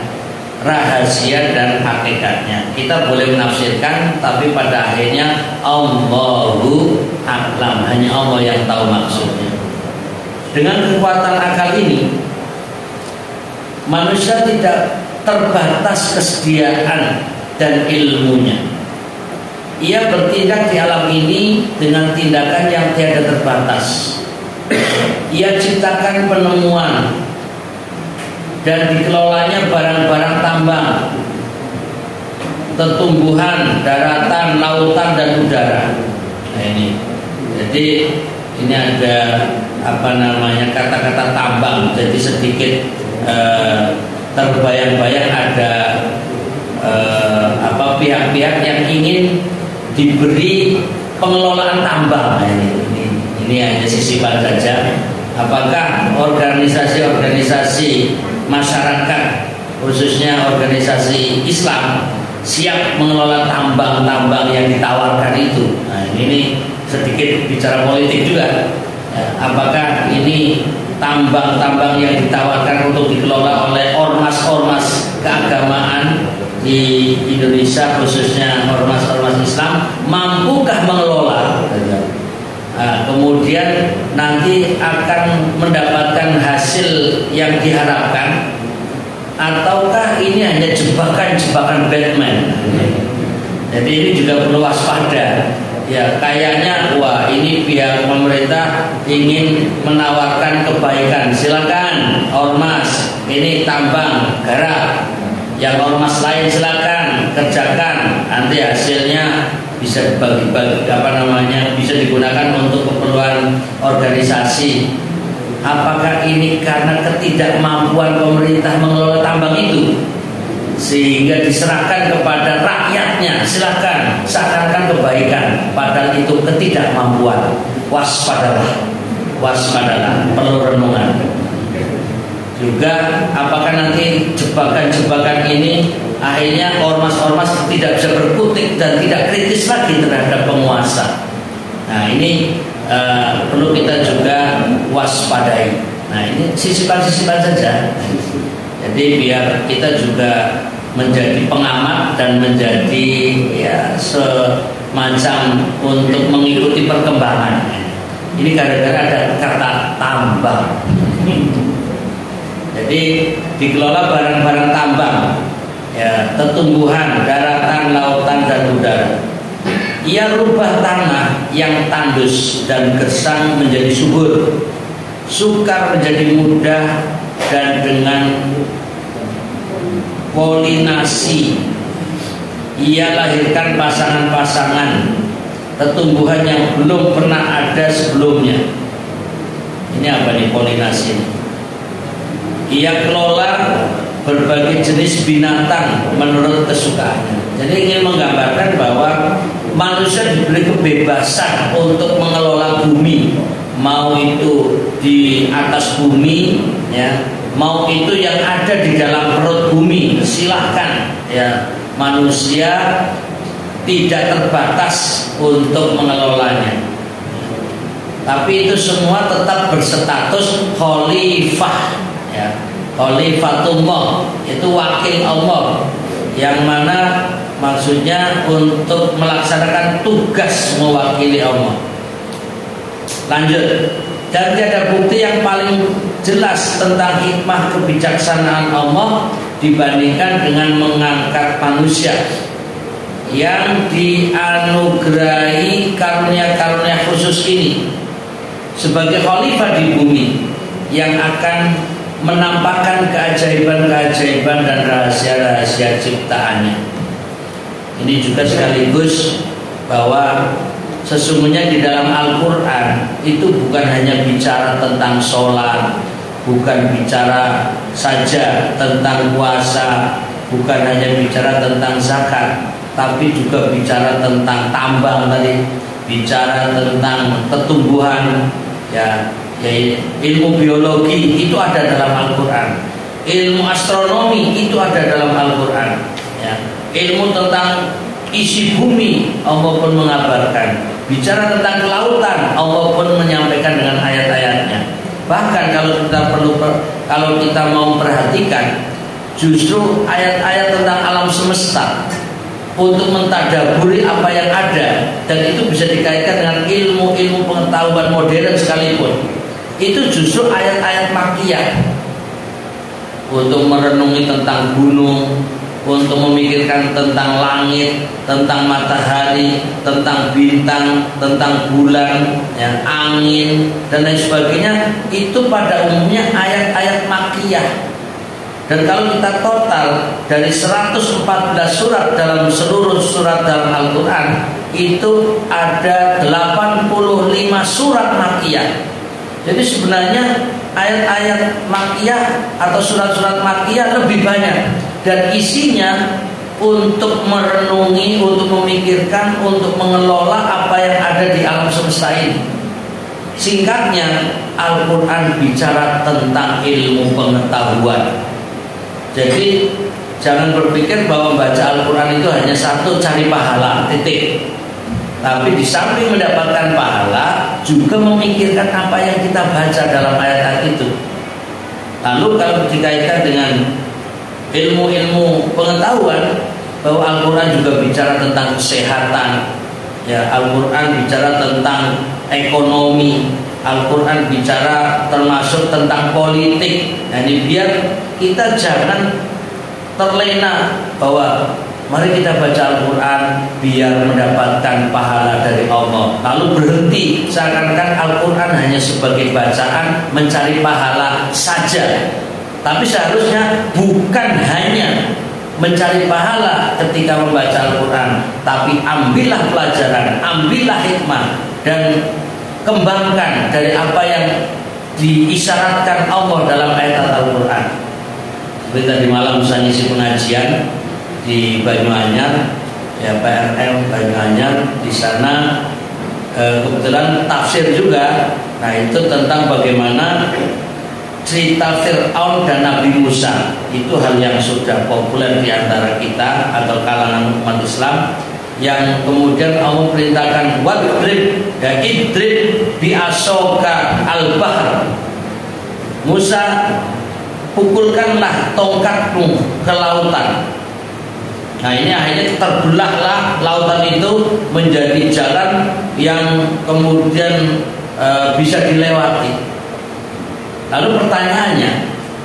rahasia dan hakikatnya. Kita boleh menafsirkan, tapi pada akhirnya Allahu a'lam, hanya Allah yang tahu maksudnya. Dengan kekuatan akal ini, manusia tidak terbatas kesediaan dan ilmunya. Ia bertindak di alam ini dengan tindakan yang tiada terbatas. Ia ciptakan penemuan dan dikelolanya barang-barang tambang, tumbuhan, daratan, lautan, dan udara. Nah, ini, jadi ini ada kata-kata tambang. Jadi sedikit terbayang-bayang ada pihak-pihak yang ingin diberi pengelolaan tambang. Nah, ini Ini hanya sisipan saja. Apakah organisasi-organisasi masyarakat, khususnya organisasi Islam, siap mengelola tambang-tambang yang ditawarkan itu? Nah, ini sedikit bicara politik juga. Apakah ini tambang-tambang yang ditawarkan untuk dikelola oleh ormas-ormas keagamaan di Indonesia, khususnya ormas-ormas Islam, mampukah mengelola? Kemudian nanti akan mendapatkan hasil yang diharapkan, ataukah ini hanya jebakan-jebakan Batman? Jadi ini juga perlu waspada. Ya, kayaknya wah ini pihak pemerintah ingin menawarkan kebaikan. Silakan ormas, ini tambang, garap. Yang ormas lain silakan kerjakan. Nanti hasilnya bisa dibagi-bagi, bisa digunakan untuk keperluan organisasi. Apakah ini karena ketidakmampuan pemerintah mengelola tambang itu sehingga diserahkan kepada rakyatnya? Silakan, seakan-akan kebaikan, padahal itu ketidakmampuan. Waspadalah, perlu renungan. Juga apakah nanti jebakan-jebakan ini akhirnya ormas-ormas tidak bisa berkutik dan tidak kritis lagi terhadap penguasa? Nah, ini perlu kita juga waspadai. Nah, ini sisipan-sisipan saja. Jadi biar kita juga menjadi pengamat dan menjadi semacam untuk mengikuti perkembangan. Ini gara-gara ada kata tambang. Jadi dikelola barang-barang tambang, tumbuhan, daratan, lautan, dan udara. Ia rubah tanah yang tandus dan gersang menjadi subur, sukar menjadi mudah, dan dengan polinasi ia lahirkan pasangan-pasangan tumbuhan yang belum pernah ada sebelumnya. Ini apa nih polinasi? Ia kelola berbagai jenis binatang menurut kesukaannya. Jadi ingin menggambarkan bahwa manusia diberi kebebasan untuk mengelola bumi, mau itu di atas bumi, mau itu yang ada di dalam perut bumi, silahkan. Manusia tidak terbatas untuk mengelolanya. Tapi itu semua tetap berstatus khalifah. Khalifatullah itu wakil Allah, yang mana maksudnya untuk melaksanakan tugas mewakili Allah. Lanjut. Dan tiada bukti yang paling jelas tentang hikmah kebijaksanaan Allah dibandingkan dengan mengangkat manusia yang dianugerahi karunia-karunia khusus ini sebagai khalifah di bumi, yang akan menampakkan keajaiban-keajaiban dan rahasia-rahasia ciptaannya. Ini juga sekaligus bahwa sesungguhnya di dalam Al-Quran itu bukan hanya bicara tentang sholat, bukan bicara saja tentang puasa, bukan hanya bicara tentang zakat, tapi juga bicara tentang tambang tadi, bicara tentang pertumbuhan, ilmu biologi itu ada dalam Al-Quran, ilmu astronomi itu ada dalam Al-Quran, ilmu tentang isi bumi Allah pun mengabarkan, bicara tentang kelautan Allah pun menyampaikan dengan ayat-ayatnya. Bahkan kalau kita mau perhatikan, justru ayat-ayat tentang alam semesta untuk mentadaburi apa yang ada, dan itu bisa dikaitkan dengan ilmu-ilmu pengetahuan modern sekalipun. Itu justru ayat-ayat makkiyah untuk merenungi tentang gunung, untuk memikirkan tentang langit, tentang matahari, tentang bintang, tentang bulan, angin, dan lain sebagainya. Itu pada umumnya ayat-ayat makkiyah. Dan kalau kita total dari 114 surat dalam seluruh surat dalam Al-Quran, itu ada 85 surat makkiyah. Jadi sebenarnya ayat-ayat makkiyah atau surat-surat makkiyah lebih banyak, dan isinya untuk merenungi, untuk memikirkan, untuk mengelola apa yang ada di alam semesta ini. Singkatnya, Al-Quran bicara tentang ilmu pengetahuan. Jadi jangan berpikir bahwa membaca Al-Quran itu hanya satu, cari pahala, titik. Tapi di samping mendapatkan pahala, juga memikirkan apa yang kita baca dalam ayat itu. Lalu kalau dikaitkan dengan ilmu-ilmu pengetahuan, bahwa Al-Quran juga bicara tentang kesehatan, ya, Al-Quran bicara tentang ekonomi, Al-Quran bicara termasuk tentang politik. Jadi biar kita jangan terlena bahwa mari kita baca Al-Quran biar mendapatkan pahala dari Allah, lalu berhenti seakan-akan Al-Quran hanya sebagai bacaan mencari pahala saja. Tapi seharusnya bukan hanya mencari pahala ketika membaca Al-Quran, tapi ambillah pelajaran, ambillah hikmah, dan kembangkan dari apa yang diisyaratkan Allah dalam ayat Al-Quran. Seperti tadi malam saya ngisi pengajian di Banyuanyar, ya, PRM Banyuanyar. Di sana kebetulan tafsir juga. Nah, itu tentang bagaimana cerita Fir'aun dan Nabi Musa. Itu hal yang sudah populer di antara kita atau kalangan umat Islam, yang kemudian Allah perintahkan wadrib, ya, idrib bi'asoka al-bahr. Musa, pukulkanlah tongkatmu ke lautan. Nah, ini akhirnya terbelahlah lautan itu menjadi jalan yang kemudian bisa dilewati. Lalu pertanyaannya,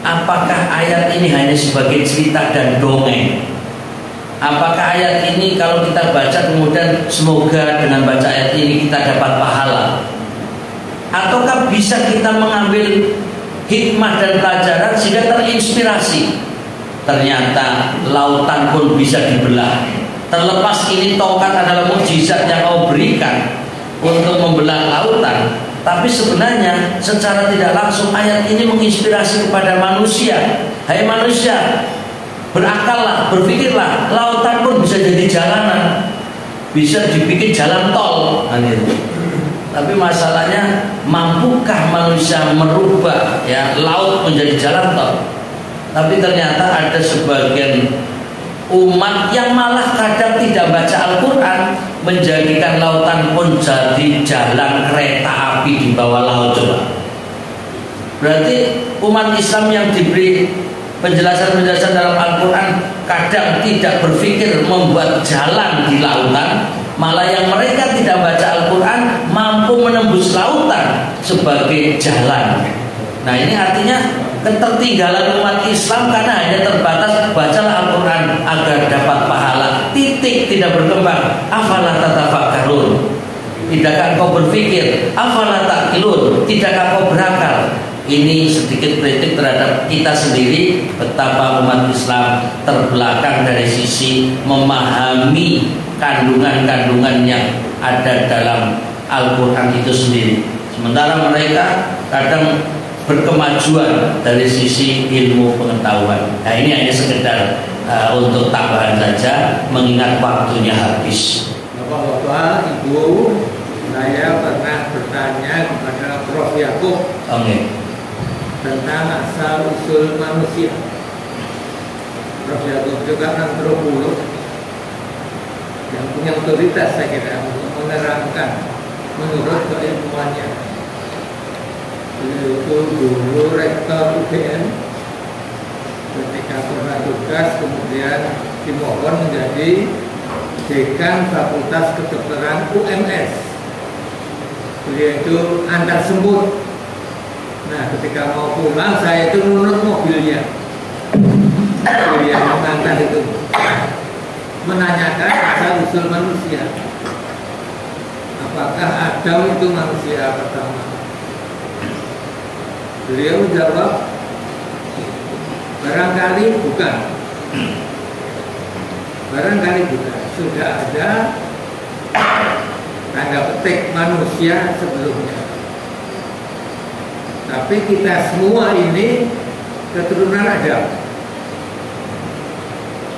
apakah ayat ini hanya sebagai cerita dan dongeng? Apakah ayat ini kalau kita baca kemudian semoga dengan baca ayat ini kita dapat pahala? Ataukah bisa kita mengambil hikmah dan pelajaran sehingga terinspirasi? Ternyata lautan pun bisa dibelah. Terlepas ini tongkat adalah mukjizat yang Allah berikan untuk membelah lautan, tapi sebenarnya secara tidak langsung ayat ini menginspirasi kepada manusia. Hai manusia, berakallah, berpikirlah, lautan pun bisa jadi jalanan, bisa dibikin jalan tol. Tapi masalahnya, mampukah manusia merubah, ya, laut menjadi jalan tol? Tapi ternyata ada sebagian umat yang malah kadang tidak baca Al-Quran, menjadikan lautan pun jadi jalan kereta api di bawah laut. Coba, berarti umat Islam yang diberi penjelasan-penjelasan dalam Al-Quran kadang tidak berpikir membuat jalan di lautan, malah yang mereka tidak baca Al-Quran mampu menembus lautan sebagai jalan. Nah, ini artinya ketertinggalan umat Islam karena hanya terbatas bacalah Al-Quran agar dapat pahala, titik, tidak berkembang. Afala tatafakkarun, tidakkah kau berpikir? Afala ta'qilun, tidakkah kau berakal? Ini sedikit kritik terhadap kita sendiri, betapa umat Islam terbelakang dari sisi memahami kandungan-kandungan yang ada dalam Al-Quran itu sendiri. Sementara mereka kadang berkemajuan dari sisi ilmu pengetahuan. Nah, ini hanya sekedar untuk tambahan saja, mengingat waktunya habis. Bapak-bapak, Ibu, saya pernah bertanya kepada Prof. Yakub tentang asal usul manusia. Prof. Yakub juga antropolog yang punya otoritas, saya kira, untuk menerangkan menurut keilmuannya. Beliau itu dulu rektor UGM, ketika pernah tugas kemudian dimohon menjadi dekan Fakultas Kedokteran UMS. Beliau itu antar semut. Nah, ketika mau pulang saya itu nunut mobilnya. Beliau yang mengantar itu menanyakan asal usul manusia. Apakah Adam itu manusia pertama? Beliau jawab, barangkali bukan. Barangkali bukan. Sudah ada tanda petik manusia sebelumnya. Tapi kita semua ini keturunan Adam.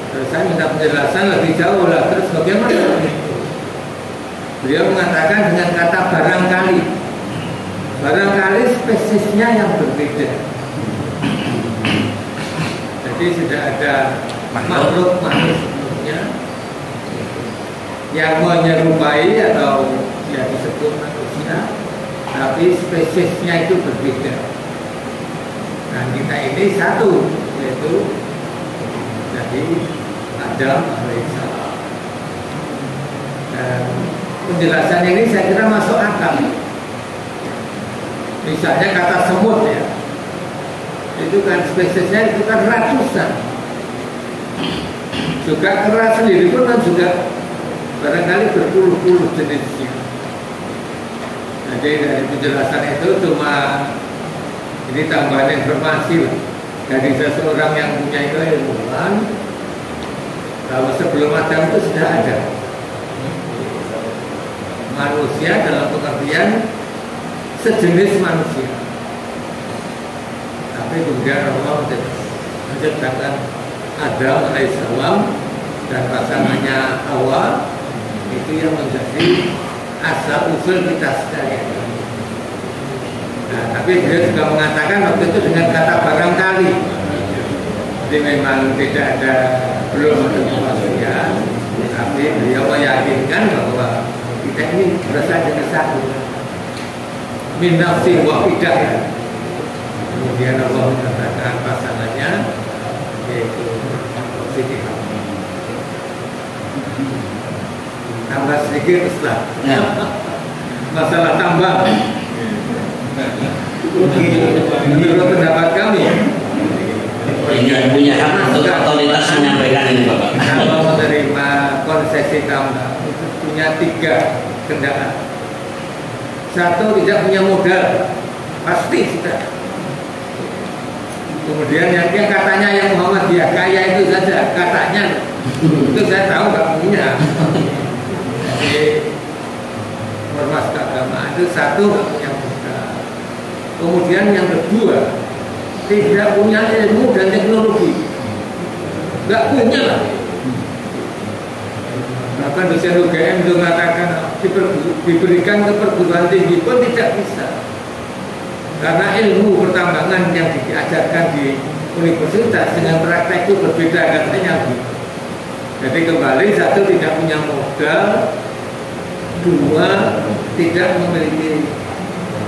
Terus saya minta penjelasan lebih jauh lah. Terus bagaimana? Beliau mengatakan dengan kata barangkali. barangkali spesiesnya yang berbeda. Jadi sudah ada makhluk sebelumnya yang menyerupai atau yang disebut manusia, tapi spesiesnya itu berbeda. Nah, kita ini satu, yaitu jadi Adam alaihissalam. Dan penjelasan ini saya kira masuk akal. Misalnya kata semut ya, itu kan spesiesnya itu kan ratusan. Juga kera sendiri pun kan juga barangkali berpuluh-puluh jenisnya. Jadi dari penjelasan itu cuma ini tambahan informasi lah dari seseorang yang punya keilmuan. Kalau sebelum Adam itu sudah ada manusia dalam pengertian sejenis manusia. Tapi kemudian Allah menciptakan Adam alaihissalam dan pasangannya Hawa, itu yang menjadi asal usul kita sekalian. Nah, tapi dia juga mengatakan waktu itu dengan kata barangkali. Jadi memang tidak ada, belum ada kepastian, tapi beliau meyakinkan bahwa kita ini berasal dari satu min nafsin wahidah. Kemudian Allah mengatakan pasangannya yaitu Siti Hawa. Tambah sedikit Ustaz. Masalah tambah. Menurut pendapat kami, punya hak untuk otoritas menyampaikan ini Bapak. Kalau menerima konsesi tambah itu punya 3 kendala. Satu, tidak punya modal, pasti sudah. Kemudian yang katanya yang Muhammadiyah kaya itu saja katanya, itu saya tahu nggak punya. Jadi ormas keagamaan itu satu nggak punya modal. Kemudian yang kedua, tidak punya ilmu dan teknologi, nggak punya lah. Bahkan dosen UGM itu mengatakan diberikan ke perguruan tinggi pun tidak bisa, karena ilmu pertambangan yang diajarkan di universitas dengan praktek itu berbeda katanya. Jadi kembali, satu tidak punya modal, dua tidak memiliki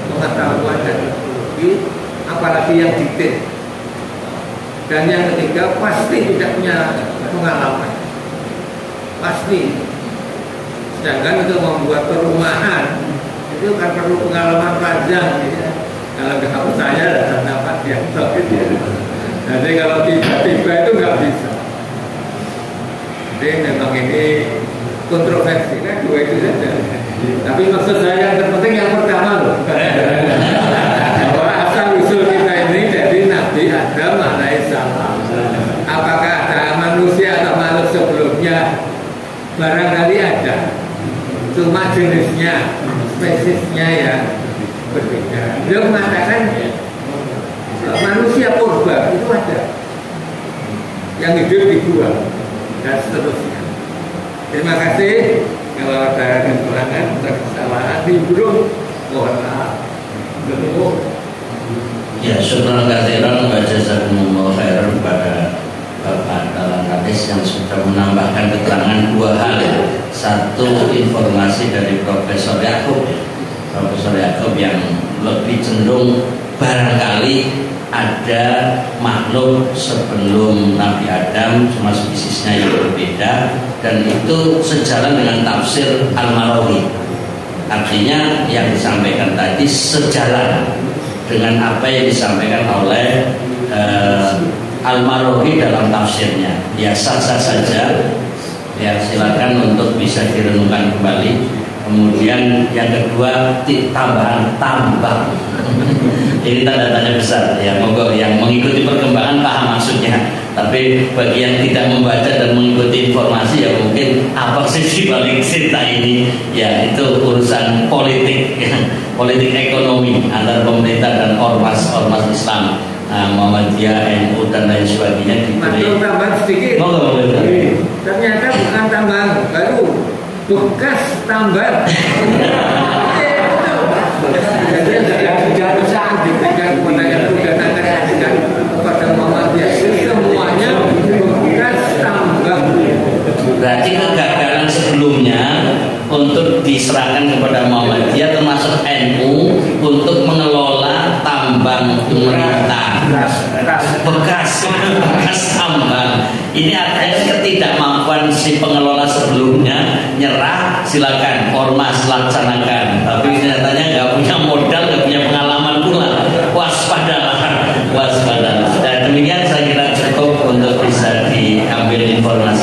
pengetahuan dan teknologi, apalagi yang detail, dan yang ketiga pasti tidak punya pengalaman, pasti. Sedangkan untuk membuat perumahan itu kan perlu pengalaman panjang ya. Kalau nggak percaya datang dapat dia gitu. Jadi kalau tiba-tiba itu nggak bisa. Jadi memang ini kontroversi kan, dua itu saja. Tapi maksud saya yang terpenting yang pertama loh. Bahwa asal usul kita ini dari Nabi Adam alaihissalam. Apakah ada manusia atau makhluk sebelumnya? Barangkali ada. Cuma jenisnya, spesiesnya ya berbeda. Beliau mengatakan manusia purba itu ada yang hidup di gua dan seterusnya. Terima kasih. Kalau ada kekurangan atau kesalahan di burung, mohon maaf. Ya, syukur kasiran wa jazakumullah khairan kepada Bapak Dalam Hadis yang sudah menambahkan keterangan 2 hal. Satu, informasi dari Profesor Yakub yang lebih cenderung barangkali ada makhluk sebelum Nabi Adam, cuma spesiesnya yang berbeda, dan itu sejalan dengan tafsir Al-Marawi. Artinya yang disampaikan tadi sejalan dengan apa yang disampaikan oleh Al-Marawi dalam tafsirnya. Ya sah-sah saja, ya silakan untuk bisa direnungkan kembali. Kemudian yang kedua, tambahan tambah. Ini tanda tanya besar ya, monggo yang mengikuti perkembangan paham maksudnya. Tapi bagi yang tidak membaca dan mengikuti informasi ya mungkin apa sih di balik cerita ini, ya itu urusan politik ya, politik ekonomi antara pemerintah dan ormas Islam, Muhammadiyah, NU dan lain sebagainya. Masuk tambahan sedikit. Ternyata bukan tambahan baru, bekas tambah. Jadi yang bisa diberikan kepada NU dan akan diberikan kepada Muhammadiyah semuanya bekas tambang. Berarti kegagalan sebelumnya untuk diserahkan kepada Muhammadiyah termasuk NU untuk mengelola tambang pemerintah bekas tambang. Ini artinya ketidakmampuan si pengelola sebelumnya, nyerah, silakan ormas laksanakan, tapi nyatanya nggak punya modal, nggak punya pengalaman pula. Waspadalah. Dan demikian saya kira cukup untuk bisa diambil informasi